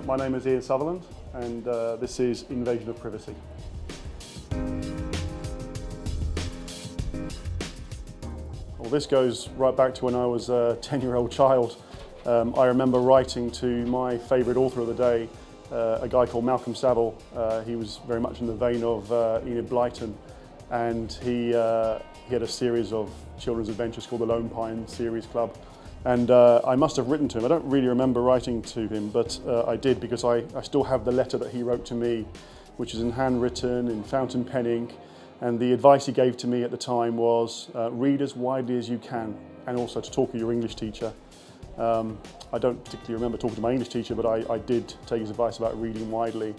My name is Ian Sutherland, and this is Invasion of Privacy. Well, this goes right back to when I was a 10-year-old child. I remember writing to my favourite author of the day, a guy called Malcolm Saville. He was very much in the vein of Enid Blyton, and he had a series of children's adventures called the Lone Pine Series Club. And I must have written to him. I don't really remember writing to him, but I did, because I still have the letter that he wrote to me, which is in handwritten, in fountain pen ink. And the advice he gave to me at the time was read as widely as you can, and also to talk to your English teacher. I don't particularly remember talking to my English teacher, but I did take his advice about reading widely.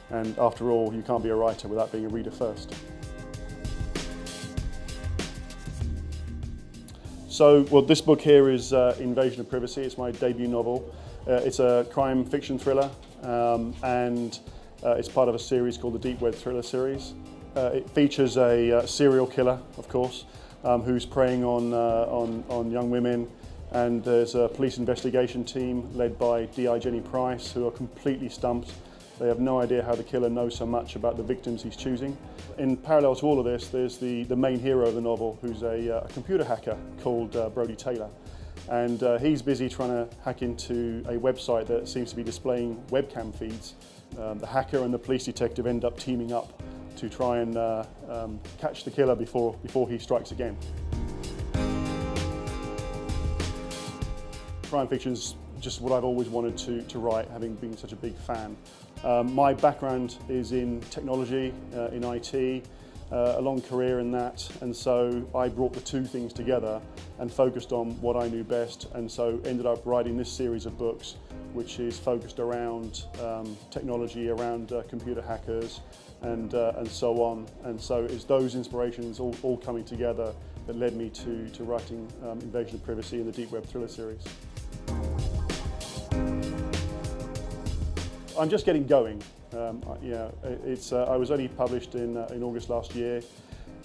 And after all, you can't be a writer without being a reader first. So, well, this book here is Invasion of Privacy. It's my debut novel. It's a crime fiction thriller, and it's part of a series called the Deep Web Thriller series. It features a serial killer, of course, who's preying on young women, and there's a police investigation team led by DI Jenny Price, who are completely stumped. They have no idea how the killer knows so much about the victims he's choosing. In parallel to all of this, there's the main hero of the novel, who's a computer hacker called Brody Taylor. And he's busy trying to hack into a website that seems to be displaying webcam feeds. The hacker and the police detective end up teaming up to try and catch the killer before he strikes again. Crime fiction's just what I've always wanted to write, having been such a big fan. My background is in technology, in IT, a long career in that, and so I brought the two things together and focused on what I knew best, and so ended up writing this series of books, which is focused around technology, around computer hackers, and so on. And so it's those inspirations all coming together that led me to writing Invasion of Privacy in the Deep Web Thriller series. I'm just getting going. I was only published in August last year,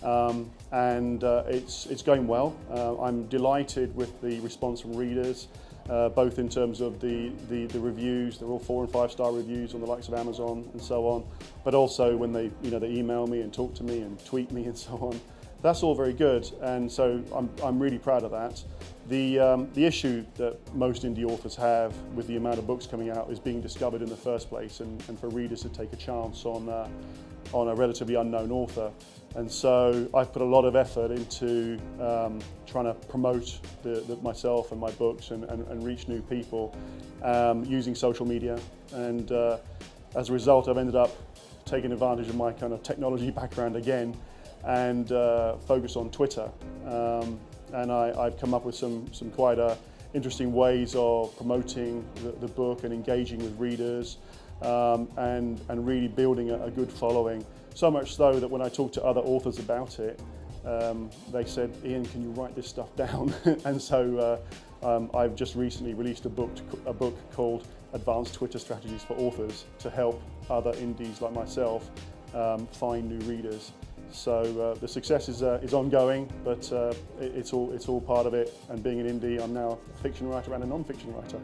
and it's going well. I'm delighted with the response from readers, both in terms of the reviews. They're all 4- and 5-star reviews on the likes of Amazon and so on, but also when they email me and talk to me and tweet me and so on. That's all very good, and so I'm really proud of that. The issue that most indie authors have with the amount of books coming out is being discovered in the first place, and for readers to take a chance on a relatively unknown author. And so I've put a lot of effort into trying to promote myself and my books and reach new people using social media. And as a result, I've ended up taking advantage of my kind of technology background again, and focus on Twitter. And I've come up with some quite interesting ways of promoting the book and engaging with readers, and really building a good following. So much so that when I talked to other authors about it, they said, "Ian, can you write this stuff down?" And so I've just recently released a book called Advanced Twitter Strategies for Authors, to help other indies like myself find new readers. So the success is ongoing, but it's all part of it. And being an indie, I'm now a fiction writer and a non-fiction writer.